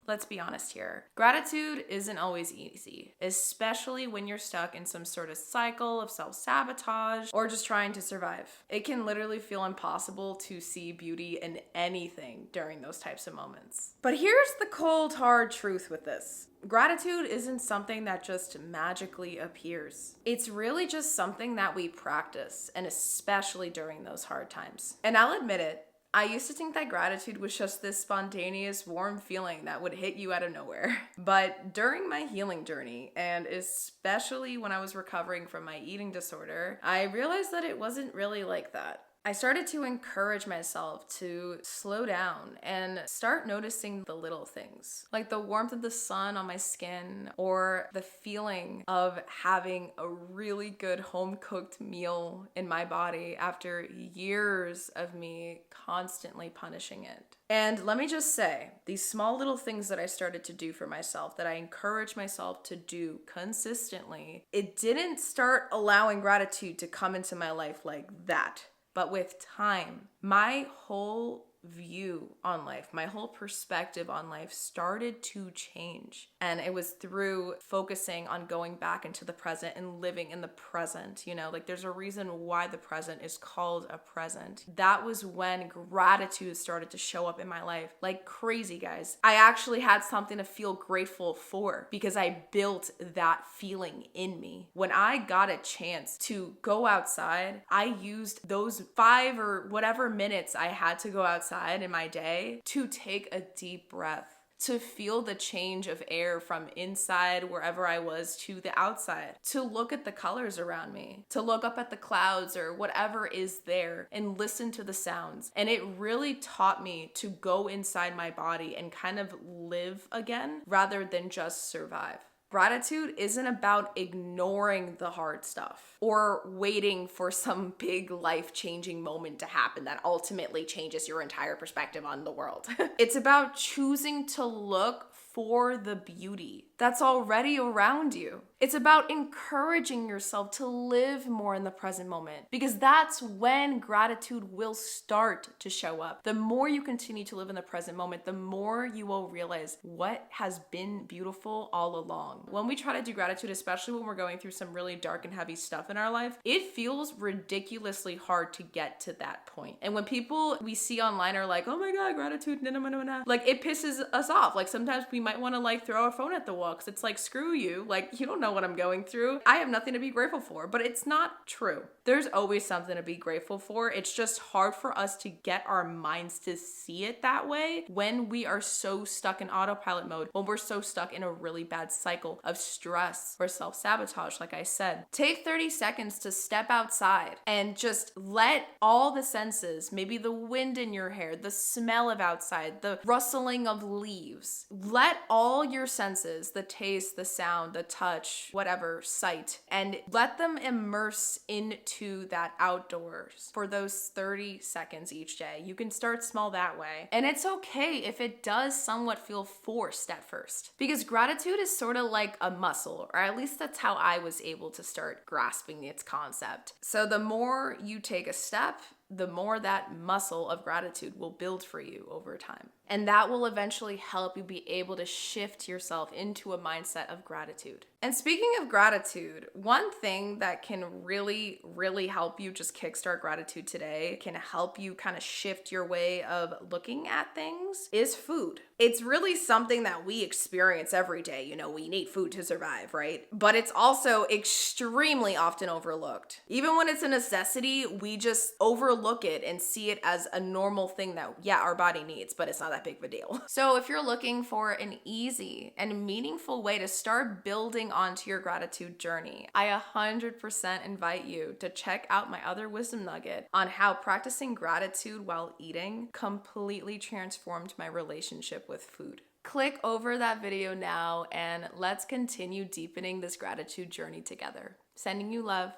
Let's be honest here. Gratitude isn't always easy, especially when you're stuck in some sort of cycle of self-sabotage or just trying to survive. It can literally feel impossible to see beauty in anything during those types of moments. But here's the cold, hard truth with this. Gratitude isn't something that just magically appears. It's really just something that we practice, and especially during those hard times. And I'll admit it, I used to think that gratitude was just this spontaneous, warm feeling that would hit you out of nowhere. But during my healing journey, and especially when I was recovering from my eating disorder, I realized that it wasn't really like that. I started to encourage myself to slow down and start noticing the little things, like the warmth of the sun on my skin or the feeling of having a really good home-cooked meal in my body after years of me constantly punishing it. And let me just say, these small little things that I started to do for myself, that I encourage myself to do consistently, it didn't start allowing gratitude to come into my life like that. But with time, my whole view on life, my whole perspective on life started to change. And it was through focusing on going back into the present and living in the present. Like there's a reason why the present is called a present. That was when gratitude started to show up in my life like crazy, guys. I actually had something to feel grateful for because I built that feeling in me. When I got a chance to go outside, I used those 5 or whatever minutes I had to go outside in my day to take a deep breath, to feel the change of air from inside wherever I was to the outside, to look at the colors around me, to look up at the clouds or whatever is there and listen to the sounds. And it really taught me to go inside my body and kind of live again rather than just survive. Gratitude isn't about ignoring the hard stuff or waiting for some big life-changing moment to happen that ultimately changes your entire perspective on the world. It's about choosing to look for the beauty that's already around you. It's about encouraging yourself to live more in the present moment, because that's when gratitude will start to show up. The more you continue to live in the present moment, the more you will realize what has been beautiful all along. When we try to do gratitude, especially when we're going through some really dark and heavy stuff in our life, it feels ridiculously hard to get to that point. And when people we see online are like, oh my God, gratitude, nah. Like it pisses us off. Like sometimes we might want to like throw our phone at the wall because it's like, screw you. Like you don't know what I'm going through. I have nothing to be grateful for, but it's not true. There's always something to be grateful for. It's just hard for us to get our minds to see it that way when we are so stuck in autopilot mode, when we're so stuck in a really bad cycle of stress or self-sabotage, like I said. Take 30 seconds to step outside and just let all the senses, maybe the wind in your hair, the smell of outside, the rustling of leaves, let all your senses, the taste, the sound, the touch, whatever, sight, and let them immerse into that outdoors for those 30 seconds each day. You can start small that way. And it's okay if it does somewhat feel forced at first, because gratitude is sort of like a muscle, or at least that's how I was able to start grasping its concept. So the more you take a step, the more that muscle of gratitude will build for you over time. And that will eventually help you be able to shift yourself into a mindset of gratitude. And speaking of gratitude, one thing that can really, really help you just kickstart gratitude today, can help you kind of shift your way of looking at things, is food. It's really something that we experience every day. You know, we need food to survive, right? But it's also extremely often overlooked. Even when it's a necessity, we just overlook it and see it as a normal thing that, yeah, our body needs, but it's not that big of a deal. So if you're looking for an easy and meaningful way to start building onto your gratitude journey, I 100% invite you to check out my other wisdom nugget on how practicing gratitude while eating completely transformed my relationship with food. Click over that video now and let's continue deepening this gratitude journey together. Sending you love.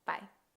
Bye.